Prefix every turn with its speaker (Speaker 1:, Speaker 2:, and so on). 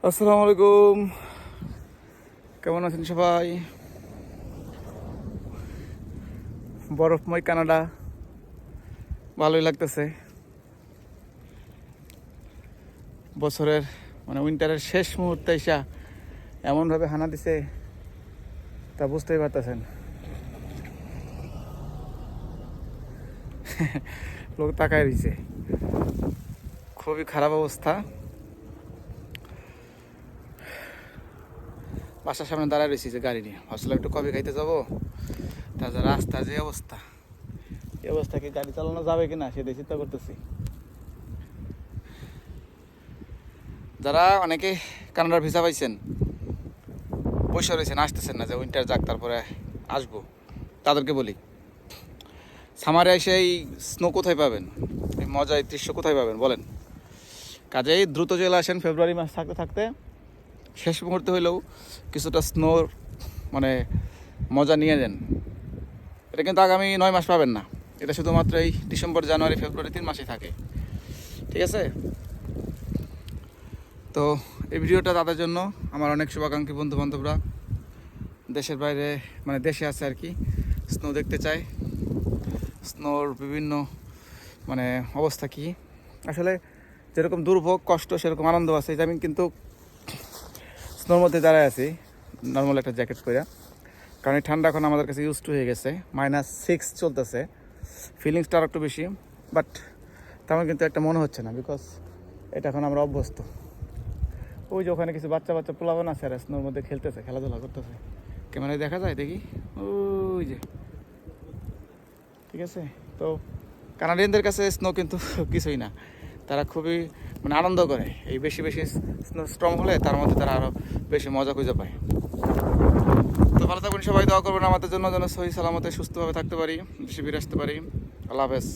Speaker 1: আসসালামু আলাইকুম, কেমন আছেন সবাই? বরফময় কানাডা ভালোই লাগতেছে। বছরের উইন্টারের শেষ মুহূর্তে এসা এমনভাবে হানা দিছে তা বুঝতেই পারতেছেন। লোক তাকায় দিছে, খুবই খারাপ অবস্থা। বাসার সামনে দাঁড়ায় রয়েছি যে গাড়ি নিয়ে, ভাবছিলাম একটু কফি খাইতে যাবো, তাছাড়া রাস্তার যে অবস্থা, এই অবস্থা কি গাড়ি চালানো যাবে কিনা সেটাই চিন্তা করতেছি। যারা অনেকে কানাডার ভিসা পাইছেন, বসে রয়েছেন, আসতেছেন না যে উইন্টার যাক তারপরে আসবো, তাদেরকে বলি সামারে এসে এই স্নো কোথায় পাবেন, এই মজা, এই দৃশ্য কোথায় পাবেন বলেন? কাজেই দ্রুত চলে আসেন। ফেব্রুয়ারি মাস থাকতে থাকতে শেষ মুহূর্তে হইলেও কিছুটা স্নোর মজা নিয়ে যান। এটা কিন্তু আগামী 9 মাস পাবেন না, এটা শুধুমাত্র এই ডিসেম্বর, জানুয়ারি, ফেব্রুয়ারি 3 মাসে থাকে, ঠিক আছে? তো এই ভিডিওটা তাদের জন্য, আমার অনেক শুভাকাঙ্ক্ষী বন্ধু বান্ধবরা দেশের বাইরে, দেশে আছে আর কি, স্নো দেখতে চায়। স্নোর বিভিন্ন অবস্থা কি, আসলে যেরকম দুর্ভোগ কষ্ট সেরকম আনন্দ আছে। যে আমি কিন্তু স্নোর মধ্যে দাঁড়ায় আছি নর্মাল একটা জ্যাকেট পরে, কারণ এই ঠান্ডা এখন আমাদের কাছে ইউজ টু হয়ে গেছে। -6 চলতেছে, ফিলিংসটা আর একটু বেশি, বাট তেমন কিন্তু একটা মনে হচ্ছে না, বিকজ এটা এখন আমরা অভ্যস্ত। ওই যে ওখানে কিছু বাচ্চা পোলাপান আছে, আর স্নোর মধ্যে খেলতেছে, খেলাধুলা করতেছে, ক্যামেরায় দেখা যায় দেখি, ওই যে, ঠিক আছে? তো কানাডিয়ানদের কাছে স্নো কিন্তু কিছুই না, তারা খুবই আনন্দ করে। এই বেশি বেশি স্নো স্ট্রং হলে তার মধ্যে তারা আরও বেশি মজা খুঁজে পায়। তো ভালো থাকবেন সবাই, দোয়া করবেন আমাদের জন্য যেন সহি সালামতে সুস্থভাবে থাকতে পারি, দেশে ফিরে আসতে পারি। আল্লাহ হাফেজ।